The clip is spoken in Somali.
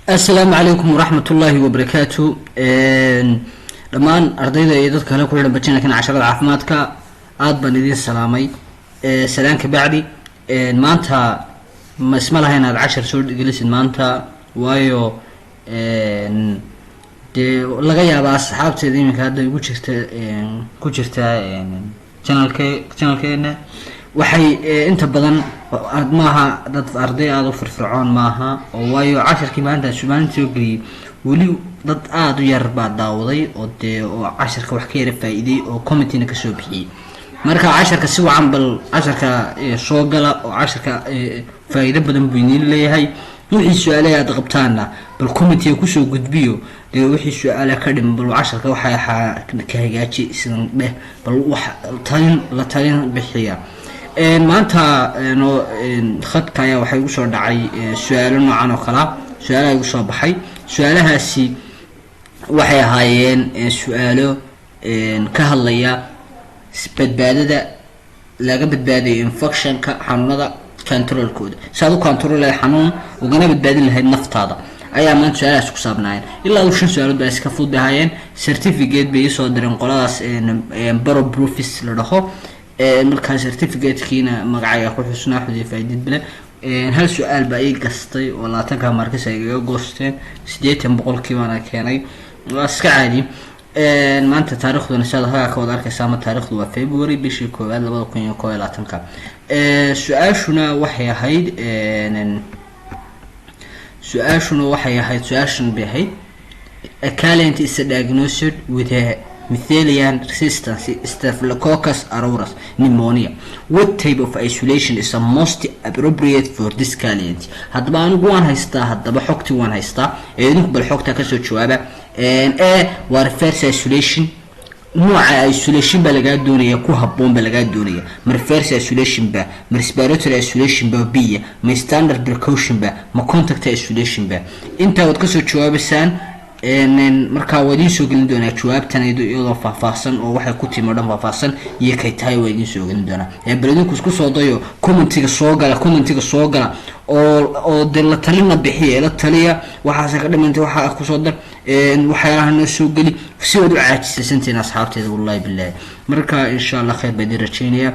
السلام عليكم ورحمة الله وبركاته. دمان أرضيدا إيداد كهلا كلنا بتشينا كنا عشرة عفماتك عاد بندين السلامي. سلامك بعدي ما أنت ما اسمه هنا العشر سود جلس ما أنت وايو دي لغاية بس حابتي دي من هذا يقول كوشرتا channel كنا waxay inta badan maaha dad arday aad u firfircoon maaha oo waayo casharkii maanta Soomaaliya soo galiyay wali dad aad u yar baa daawaday oo casharka wax ka yar faa'iiday oo committee ka soo bixiyay marka casharka si wacan bal casharka soo gala oo casharka faa'iido badan buu inii leeyahay wixii su'aalaha aad qabtaana bal committee ku soo gudbiyo wixii su'aalaha ka dhim bal casharka waxa ka hagaaji sidan dheh bal wax talin bixiya maanta khadka ayaa waxay ugu soo dhacay su'aalo noocan oo kala su'aalaha ugu soo baxay su'aalahaasi waxay ahaayeen su'aalo ka hadlaya badbaadada laga badbaadiyo infectionka xanuunada controlkooda saad u controlay xanuun ugana badbaadin lahayd naftaada ayaa maanta su'aalahaas ku saabnaayeen ilaa uu shan su'aalood ay iska fududaayeen certificate bay soo direen qoladaas baro profis la dhaho markaa certificate-kiina magacayga ku xusnaa xudii faa'iidad bile hal su'aal baa ay gastay oo 20 markas ay iga goosteen 80% baan keenay waa iska caadi maanta taariikhduna shadaha ka wada arkaysaa ma taariikhdu waa February bishii 2021 su'aashuna waxay ahayd su'aashan bay ahayd a client is diagnosed with a Methelian resistance Staphylococcus aureus pneumonia. What type of isolation is the most appropriate for this client? Hadba anigu waan haystaa hadaba xogti waan haystaa idinku bal xogta ka soo jawaaba waa reverse isolation nooca isolation ba laga doonaya ku habboon ba laga doonaya reverse isolation ba respiratory isolation ba biya ma standard precaution ba ma contact isolation ba inta wad ka soo jawaabaysan marka wadin soo gelin doona jawaabtan iyadoo faahfaahsan oo waxay ku timaadaan faahfaahsan iyo kay tahay wadin soo gelin doona baladinku isku soo dayo commentiga soo gala oo la talina bixiye la taliya waxa ka dhimantay waxa ku soo dar waxyaalaha soo gali si wada caajisaysantiin asxaabteeda wallahi billahi marka insha Allah khayr baa rajaynaya